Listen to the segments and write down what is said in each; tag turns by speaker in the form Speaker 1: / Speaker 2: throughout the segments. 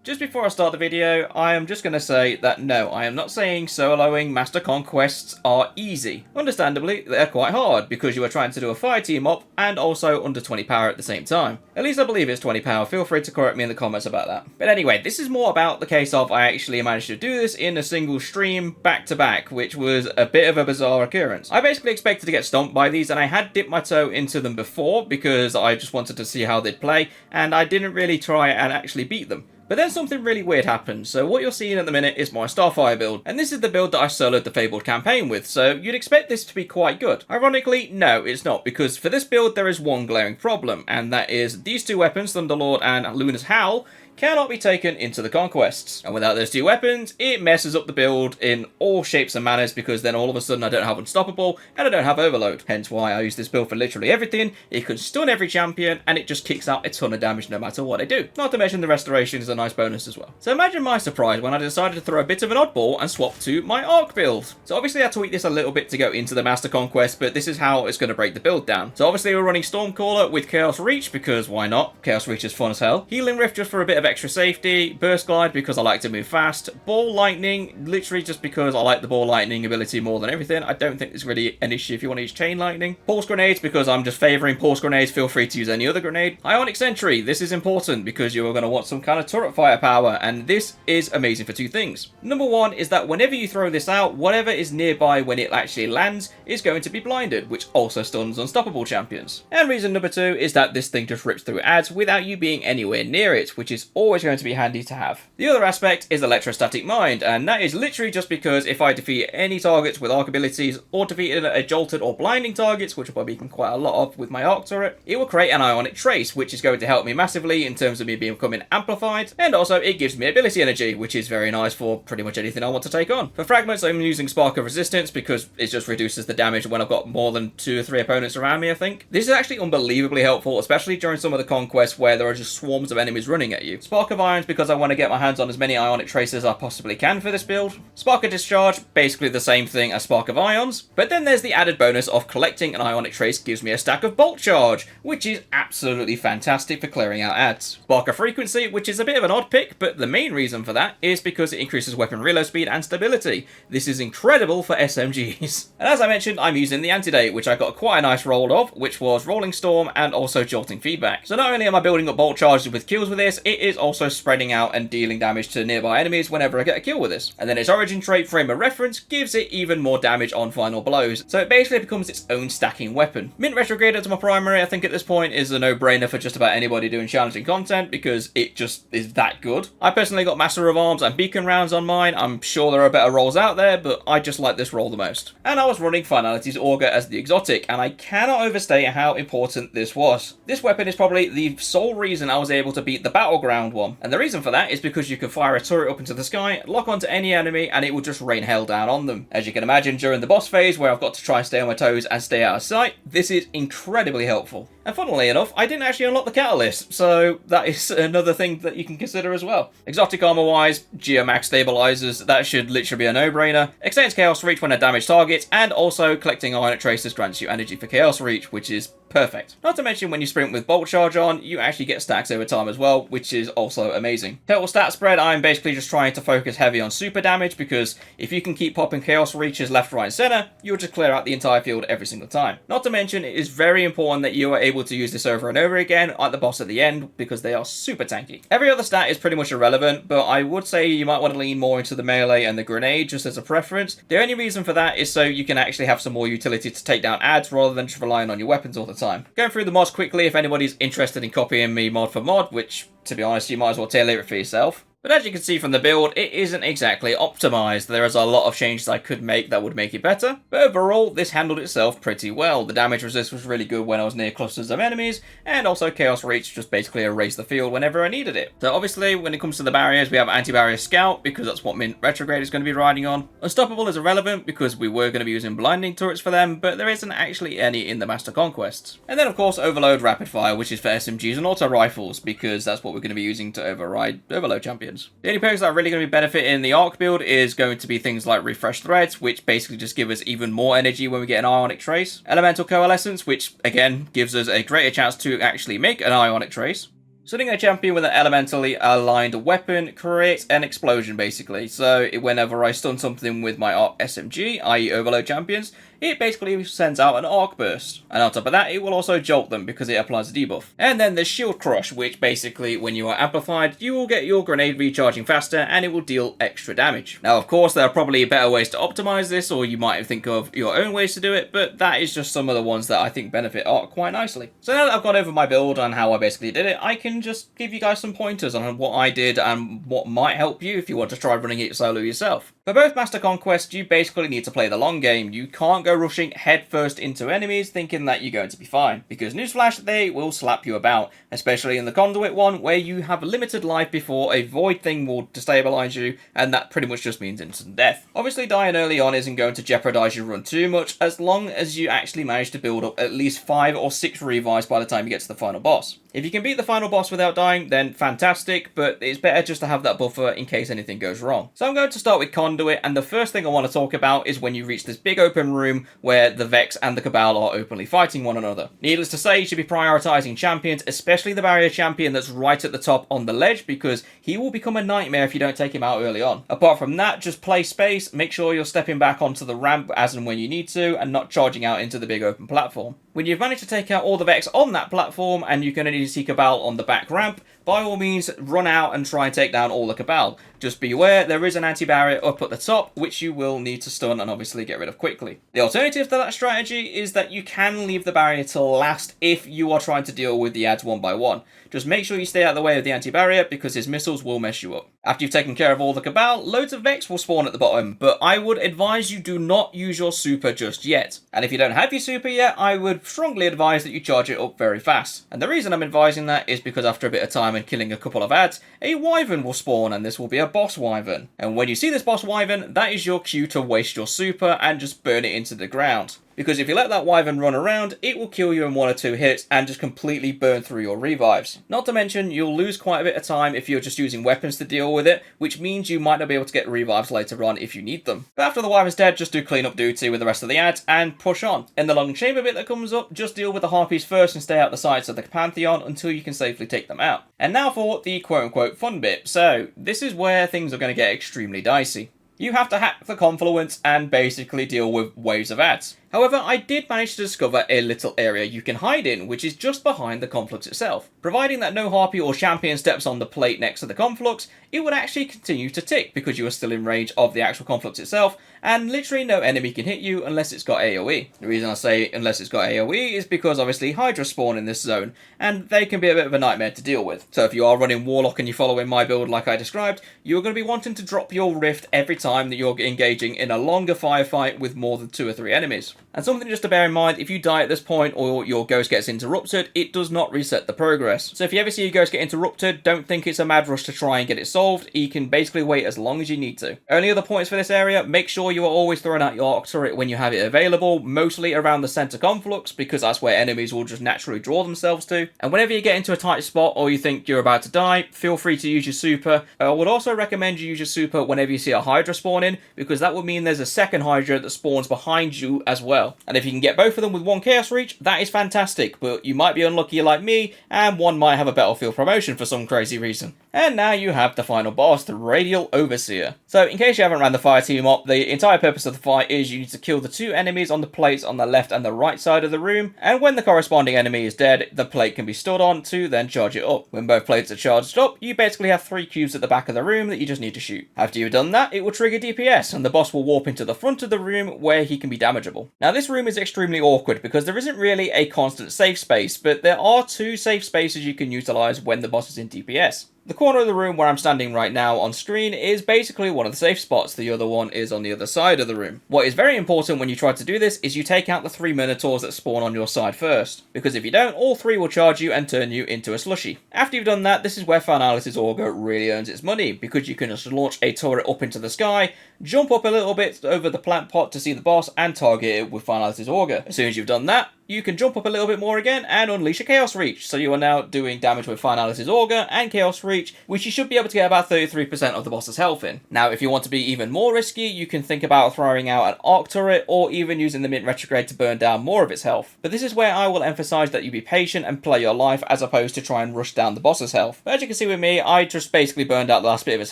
Speaker 1: Just before I start the video, I am just going to say that no, I am not saying soloing Master Conquests are easy. Understandably, they're quite hard because you are trying to do a fireteam up and also under 20 power at the same time. At least I believe it's 20 power, feel free to correct me in the comments about that. But anyway, this is more about the case of I actually managed to do this in a single stream back to back, which was a bit of a bizarre occurrence. I basically expected to get stomped by these and I had dipped my toe into them before because I just wanted to see how they'd play and I didn't really try and actually beat them. But then something really weird happened, so what you're seeing at the minute is my Starfire build, and this is the build that I soloed the Fabled campaign with, so you'd expect this to be quite good. Ironically, no, it's not, because for this build there is one glaring problem, and that is these two weapons, Thunderlord and Luna's Howl, cannot be taken into the Conquests. And without those two weapons, it messes up the build in all shapes and manners because then all of a sudden I don't have Unstoppable and I don't have Overload. Hence why I use this build for literally everything. It can stun every champion and it just kicks out a ton of damage no matter what I do. Not to mention the restoration is a nice bonus as well. So imagine my surprise when I decided to throw a bit of an oddball and swap to my Arc build. So obviously I tweaked this a little bit to go into the Master Conquest, but this is how it's going to break the build down. So obviously we're running Stormcaller with Chaos Reach because why not? Chaos Reach is fun as hell. Healing Rift just for a bit of extra safety, Burst Glide because I like to move fast, Ball Lightning literally just because I like the Ball Lightning ability more than everything. I don't think it's really an issue if you want to use Chain Lightning. Pulse Grenades because I'm just favouring Pulse Grenades, feel free to use any other grenade. Ionic Sentry, this is important because you're going to want some kind of turret firepower and this is amazing for two things. Number one is that whenever you throw this out, whatever is nearby when it actually lands is going to be blinded, which also stuns unstoppable champions. And reason number two is that this thing just rips through ads without you being anywhere near it, which is always going to be handy to have. The other aspect is Electrostatic Mind, and that is literally just because if I defeat any targets with arc abilities or defeated a jolted or blinding targets, which will probably become quite a lot of with my arc turret, it will create an Ionic Trace, which is going to help me massively in terms of me becoming amplified, and also it gives me ability energy, which is very nice for pretty much anything I want to take on. For fragments, I'm using Spark of Resistance because it just reduces the damage when I've got more than 2 or 3 opponents around me, I think. This is actually unbelievably helpful, especially during some of the conquests where there are just swarms of enemies running at you. Spark of Irons because I want to get my hands on as many Ionic Traces as I possibly can for this build. Spark of Discharge, basically the same thing as Spark of Ions, but then there's the added bonus of collecting an Ionic Trace gives me a stack of Bolt Charge, which is absolutely fantastic for clearing out ads. Spark of Frequency, which is a bit of an odd pick, but the main reason for that is because it increases weapon reload speed and stability. This is incredible for SMGs. And as I mentioned, I'm using the Antidote, which I got quite a nice roll of, which was Rolling Storm and also Jolting Feedback. So not only am I building up Bolt Charges with kills with this, it is also spreading out and dealing damage to nearby enemies whenever I get a kill with this. And then its origin trait, Frame of Reference, gives it even more damage on final blows, so it basically becomes its own stacking weapon. Mint Retrograde as my primary, I think at this point is a no-brainer for just about anybody doing challenging content because it just is that good. I personally got Master of Arms and Beacon Rounds on mine. I'm sure there are better rolls out there, but I just like this roll the most. And I was running Finality's Augur as the exotic, and I cannot overstate how important this was. This weapon is probably the sole reason I was able to beat the Battleground one, and the reason for that is because you can fire a turret up into the sky, lock onto any enemy, and it will just rain hell down on them. As you can imagine, during the boss phase, where I've got to try and stay on my toes and stay out of sight, this is incredibly helpful. And funnily enough, I didn't actually unlock the Catalyst, so that is another thing that you can consider as well. Exotic armor-wise, Geomax stabilizers, that should literally be a no-brainer. Extends Chaos Reach when a damaged target, and also collecting Ionic Traces grants you energy for Chaos Reach, which is perfect. Not to mention when you sprint with Bolt Charge on, you actually get stacks over time as well, which is also amazing. Total stat spread, I'm basically just trying to focus heavy on super damage because if you can keep popping Chaos Reaches left, right, and center, you'll just clear out the entire field every single time. Not to mention, it is very important that you are able to use this over and over again at the boss at the end because they are super tanky. Every other stat is pretty much irrelevant, but I would say you might want to lean more into the melee and the grenade just as a preference. The only reason for that is so you can actually have some more utility to take down ads rather than just relying on your weapons all the time. Going through the mods quickly, if anybody's interested in copying me mod for mod, which to be honest you might as well tailor it for yourself. But as you can see from the build, it isn't exactly optimized. There is a lot of changes I could make that would make it better, but overall, this handled itself pretty well. The damage resist was really good when I was near clusters of enemies, and also Chaos Reach just basically erased the field whenever I needed it. So obviously, when it comes to the barriers, we have Anti-Barrier Scout, because that's what Mint Retrograde is going to be riding on. Unstoppable is irrelevant, because we were going to be using blinding turrets for them, but there isn't actually any in the Master Conquests. And then of course, Overload Rapid Fire, which is for SMGs and auto rifles, because that's what we're going to be using to override Overload champions. The only perks that are really going to be benefiting the Arc build is going to be things like Refresh Threads, which basically just give us even more energy when we get an Ionic Trace. Elemental Coalescence, which again gives us a greater chance to actually make an Ionic Trace. Stunning a champion with an elementally aligned weapon creates an explosion, basically. So whenever I stun something with my arc SMG, i.e. overload champions, it basically sends out an arc burst. And on top of that, it will also jolt them because it applies a debuff. And then there's shield crush, which basically, when you are amplified, you will get your grenade recharging faster and it will deal extra damage. Now, of course, there are probably better ways to optimize this, or you might think of your own ways to do it, but that is just some of the ones that I think benefit arc quite nicely. So now that I've gone over my build and how I basically did it, I can just give you guys some pointers on what I did and what might help you if you want to try running it solo yourself. For both Master Conquests, you basically need to play the long game. You can't go rushing headfirst into enemies thinking that you're going to be fine, because newsflash, they will slap you about, especially in the Conduit one, where you have limited life before a void thing will destabilize you, and that pretty much just means instant death. Obviously, dying early on isn't going to jeopardize your run too much, as long as you actually manage to build up at least 5 or 6 revives by the time you get to the final boss. If you can beat the final boss without dying, then fantastic, but it's better just to have that buffer in case anything goes wrong. So I'm going to start with Conduit, and the first thing I want to talk about is when you reach this big open room where the Vex and the Cabal are openly fighting one another. Needless to say, you should be prioritizing champions, especially the barrier champion that's right at the top on the ledge, because he will become a nightmare if you don't take him out early on. Apart from that, just play space, make sure you're stepping back onto the ramp as and when you need to, and not charging out into the big open platform. When you've managed to take out all the Vex on that platform, and you can only see Cabal on the back ramp, by all means, run out and try and take down all the Cabal. Just be aware, there is an anti-barrier up at the top, which you will need to stun and obviously get rid of quickly. The alternative to that strategy is that you can leave the barrier till last if you are trying to deal with the ads one by one. Just make sure you stay out of the way of the anti-barrier, because his missiles will mess you up. After you've taken care of all the Cabal, loads of Vex will spawn at the bottom, but I would advise you do not use your super just yet. And if you don't have your super yet, I would strongly advise that you charge it up very fast. And the reason I'm advising that is because after a bit of time and killing a couple of ads, a Wyvern will spawn, and this will be a boss Wyvern. And when you see this boss Wyvern, that is your cue to waste your super and just burn it into the ground. Because if you let that Wyvern run around, it will kill you in 1 or 2 hits and just completely burn through your revives. Not to mention, you'll lose quite a bit of time if you're just using weapons to deal with it, which means you might not be able to get revives later on if you need them. But after the Wyvern's dead, just do cleanup duty with the rest of the ads and push on. In the long chamber bit that comes up, just deal with the Harpies first and stay out the sights of the Pantheon until you can safely take them out. And now for the quote-unquote fun bit. So, this is where things are going to get extremely dicey. You have to hack the Confluence and basically deal with waves of ads. However, I did manage to discover a little area you can hide in, which is just behind the Conflux itself. Providing that no Harpy or Champion steps on the plate next to the Conflux, it would actually continue to tick because you are still in range of the actual Conflux itself, and literally no enemy can hit you unless it's got AoE. The reason I say unless it's got AoE is because obviously Hydra spawn in this zone, and they can be a bit of a nightmare to deal with. So if you are running Warlock and you're following my build like I described, you're going to be wanting to drop your Rift every time that you're engaging in a longer firefight with more than 2 or 3 enemies. And something just to bear in mind, if you die at this point or your ghost gets interrupted, it does not reset the progress. So if you ever see your ghost get interrupted, don't think it's a mad rush to try and get it solved. You can basically wait as long as you need to. Only other points for this area, make sure you are always throwing out your arc turret when you have it available, mostly around the center Conflux, because that's where enemies will just naturally draw themselves to. And whenever you get into a tight spot or you think you're about to die, feel free to use your super. I would also recommend you use your super whenever you see a Hydra spawn in, because that would mean there's a second Hydra that spawns behind you as well. And if you can get both of them with 1 Chaos Reach, that is fantastic, but you might be unlucky like me, and one might have a Battlefield promotion for some crazy reason. And now you have the final boss, the Radial Overseer. So in case you haven't ran the fire team up, the entire purpose of the fight is you need to kill the 2 enemies on the plates on the left and the right side of the room, and when the corresponding enemy is dead, the plate can be stood on to then charge it up. When both plates are charged up, you basically have 3 cubes at the back of the room that you just need to shoot. After you've done that, it will trigger DPS, and the boss will warp into the front of the room where he can be damageable. Now this room is extremely awkward because there isn't really a constant safe space, but there are 2 safe spaces you can utilize when the boss is in DPS. The corner of the room where I'm standing right now on screen is basically one of the safe spots. The other one is on the other side of the room. What is very important when you try to do this is you take out the 3 Minotaurs that spawn on your side first, because if you don't, all 3 will charge you and turn you into a slushy. After you've done that, this is where Finality's Auger really earns its money, because you can just launch a turret up into the sky, jump up a little bit over the plant pot to see the boss, and target it with Finality's Auger. As soon as you've done that, you can jump up a little bit more again and unleash a Chaos Reach. So you are now doing damage with Finality's Augur and Chaos Reach, which you should be able to get about 33% of the boss's health in. Now, if you want to be even more risky, you can think about throwing out an Arc Turret or even using the Mint Retrograde to burn down more of its health. But this is where I will emphasize that you be patient and play your life as opposed to try and rush down the boss's health. But as you can see with me, I just basically burned out the last bit of his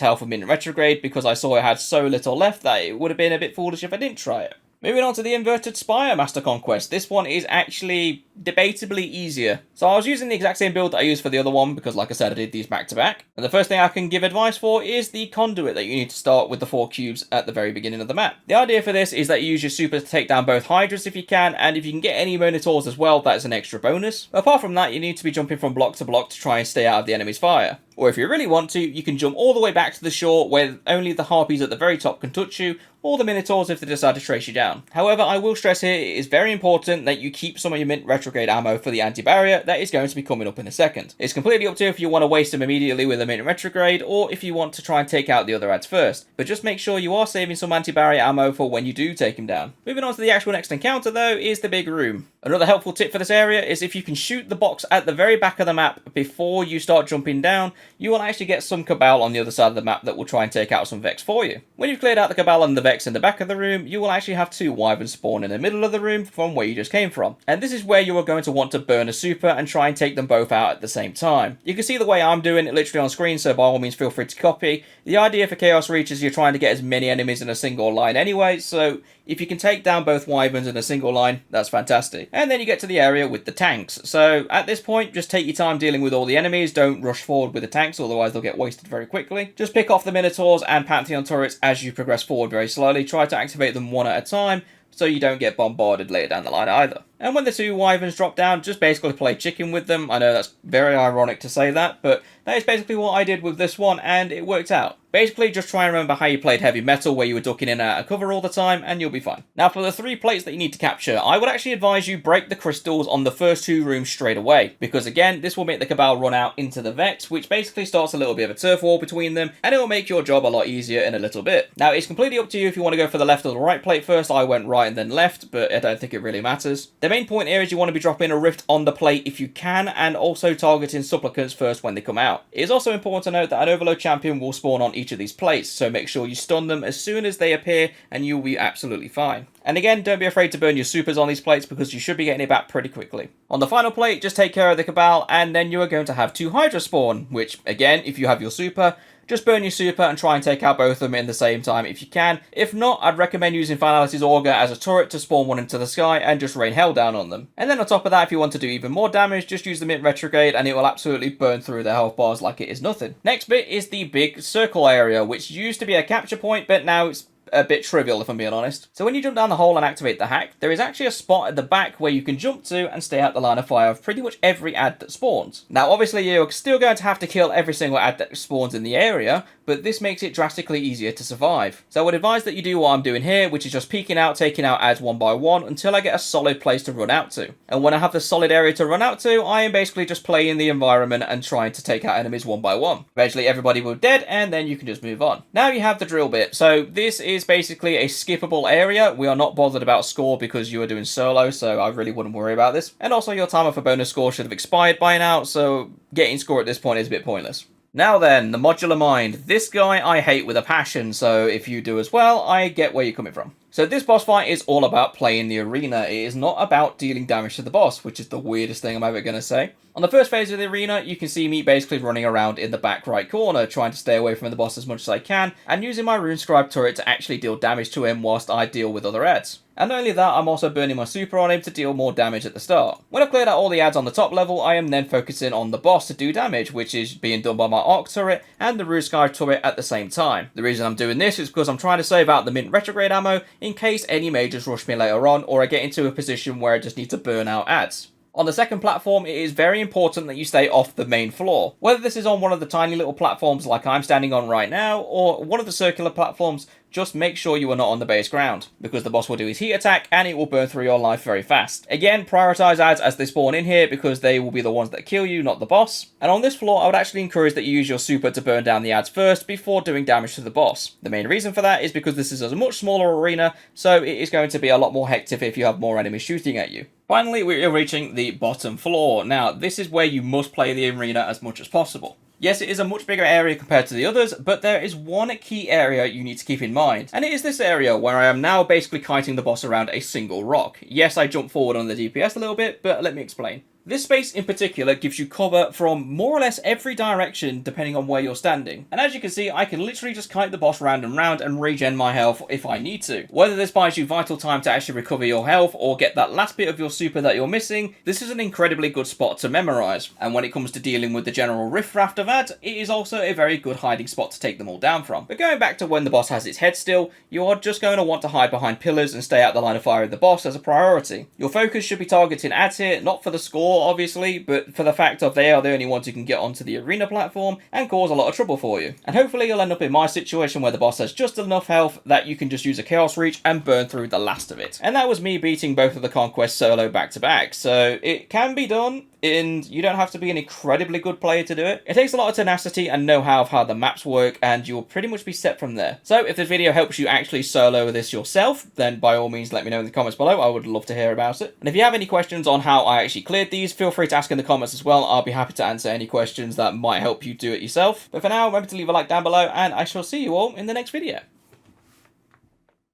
Speaker 1: health with Mint Retrograde because I saw it had so little left that it would have been a bit foolish if I didn't try it. Moving on to the inverted Spire Master Conquest. This one is actually debatably easier. So I was using the exact same build that I used for the other one because, like I said, I did these back to back. And the first thing I can give advice for is the Conduit that you need to start with the 4 cubes at the very beginning of the map. The idea for this is that you use your super to take down both Hydras if you can, and if you can get any Minotaurs as well, that's an extra bonus. But apart from that, you need to be jumping from block to block to try and stay out of the enemy's fire. Or if you really want to, you can jump all the way back to the shore where only the Harpies at the very top can touch you, or the Minotaurs if they decide to trace you down. However, I will stress here, it is very important that you keep some of your Mint Retrograde ammo for the anti-barrier that is going to be coming up in a second. It's completely up to you if you want to waste them immediately with a Mint Retrograde, or if you want to try and take out the other ads first. But just make sure you are saving some anti-barrier ammo for when you do take him down. Moving on to the actual next encounter though, is the big room. Another helpful tip for this area is if you can shoot the box at the very back of the map before you start jumping down, you will actually get some Cabal on the other side of the map that will try and take out some Vex for you. When you've cleared out the Cabal and the Vex in the back of the room, you will actually have 2 Wyverns spawn in the middle of the room from where you just came from. And this is where you are going to want to burn a super and try and take them both out at the same time. You can see the way I'm doing it literally on screen, so by all means feel free to copy. The idea for Chaos Reach is you're trying to get as many enemies in a single line anyway, so if you can take down both Wyverns in a single line, that's fantastic. And then you get to the area with the tanks. So at this point, just take your time dealing with all the enemies. Don't rush forward with the tanks, otherwise they'll get wasted very quickly. Just pick off the Minotaurs and Pantheon turrets as you progress forward very slowly. Try to activate them one at a time, so you don't get bombarded later down the line either. And when the 2 Wyverns drop down, just basically play chicken with them. I know that's very ironic to say that, but that is basically what I did with this one, and it worked out. Basically, just try and remember how you played Heavy Metal, where you were ducking in and out of cover all the time, and you'll be fine. Now, for the 3 plates that you need to capture, I would actually advise you break the crystals on the first 2 rooms straight away, because again, this will make the Cabal run out into the Vex, which basically starts a little bit of a turf war between them, and it will make your job a lot easier in a little bit. Now, it's completely up to you if you want to go for the left or the right plate first. I went right and then left, but I don't think it really matters. The main point here is you want to be dropping a rift on the plate if you can, and also targeting supplicants first when they come out. It is also important to note that an Overload champion will spawn on each of these plates, so make sure you stun them as soon as they appear and you'll be absolutely fine. And again, don't be afraid to burn your supers on these plates because you should be getting it back pretty quickly. On the final plate, just take care of the Cabal and then you are going to have 2 Hydra spawn, which again, if you have your super, just burn your super and try and take out both of them in the same time if you can. If not, I'd recommend using Finality's Augur as a turret to spawn one into the sky and just rain hell down on them. And then on top of that, if you want to do even more damage, just use the Mint Retrograde and it will absolutely burn through their health bars like it is nothing. Next bit is the big circle area, which used to be a capture point, but now it's a bit trivial if I'm being honest. So when you jump down the hole and activate the hack, there is actually a spot at the back where you can jump to and stay out the line of fire of pretty much every ad that spawns. Now obviously you're still going to have to kill every single ad that spawns in the area, but this makes it drastically easier to survive. So I would advise that you do what I'm doing here, which is just peeking out, taking out ads one by one until I get a solid place to run out to. And when I have the solid area to run out to, I am basically just playing the environment and trying to take out enemies one by one. Eventually everybody will be dead and then you can just move on. Now you have the drill bit. So this is basically a skippable area. We are not bothered about score because you are doing solo, so I really wouldn't worry about this. And also your timer for bonus score should have expired by now, so getting score at this point is a bit pointless. Now then, the Modular Mind. This guy I hate with a passion, so if you do as well, I get where you're coming from. So this boss fight is all about playing the arena. It is not about dealing damage to the boss, which is the weirdest thing I'm ever going to say. On the first phase of the arena, you can see me basically running around in the back right corner, trying to stay away from the boss as much as I can, and using my Runescribe turret to actually deal damage to him whilst I deal with other ads. And not only that, I'm also burning my super on him to deal more damage at the start. When I've cleared out all the ads on the top level, I am then focusing on the boss to do damage, which is being done by my Arc turret and the Runescribe turret at the same time. The reason I'm doing this is because I'm trying to save out the Mint Retrograde ammo in case any mages rush me later on, or I get into a position where I just need to burn out ads. On the second platform, it is very important that you stay off the main floor. Whether this is on one of the tiny little platforms like I'm standing on right now, or one of the circular platforms, just make sure you are not on the base ground, because the boss will do his heat attack and it will burn through your life very fast. Again, prioritize ads as they spawn in here, because they will be the ones that kill you, not the boss. And on this floor, I would actually encourage that you use your super to burn down the ads first before doing damage to the boss. The main reason for that is because this is a much smaller arena, so it is going to be a lot more hectic if you have more enemies shooting at you. Finally, we are reaching the bottom floor. Now, this is where you must play the arena as much as possible. Yes, it is a much bigger area compared to the others, but there is one key area you need to keep in mind, and it is this area where I am now basically kiting the boss around a single rock. Yes, I jumped forward on the DPS a little bit, but let me explain. This space in particular gives you cover from more or less every direction depending on where you're standing. And as you can see, I can literally just kite the boss round and round and regen my health if I need to. Whether this buys you vital time to actually recover your health or get that last bit of your super that you're missing, this is an incredibly good spot to memorize. And when it comes to dealing with the general riffraff of ads, it is also a very good hiding spot to take them all down from. But going back to when the boss has its head still, you are just going to want to hide behind pillars and stay out the line of fire of the boss as a priority. Your focus should be targeting ads here, not for the score obviously, but for the fact of they are the only ones who can get onto the arena platform and cause a lot of trouble for you. And hopefully you'll end up in my situation where the boss has just enough health that you can just use a chaos reach and burn through the last of it. And that was me beating both of the conquests solo back to back, so it can be done. And you don't have to be an incredibly good player to do it. It takes a lot of tenacity and know-how of how the maps work, and you'll pretty much be set from there. So if this video helps you actually solo this yourself, then by all means let me know in the comments below. I would love to hear about it. And if you have any questions on how I actually cleared these, feel free to ask in the comments as well. I'll be happy to answer any questions that might help you do it yourself. But for now, remember to leave a like down below, and I shall see you all in the next video.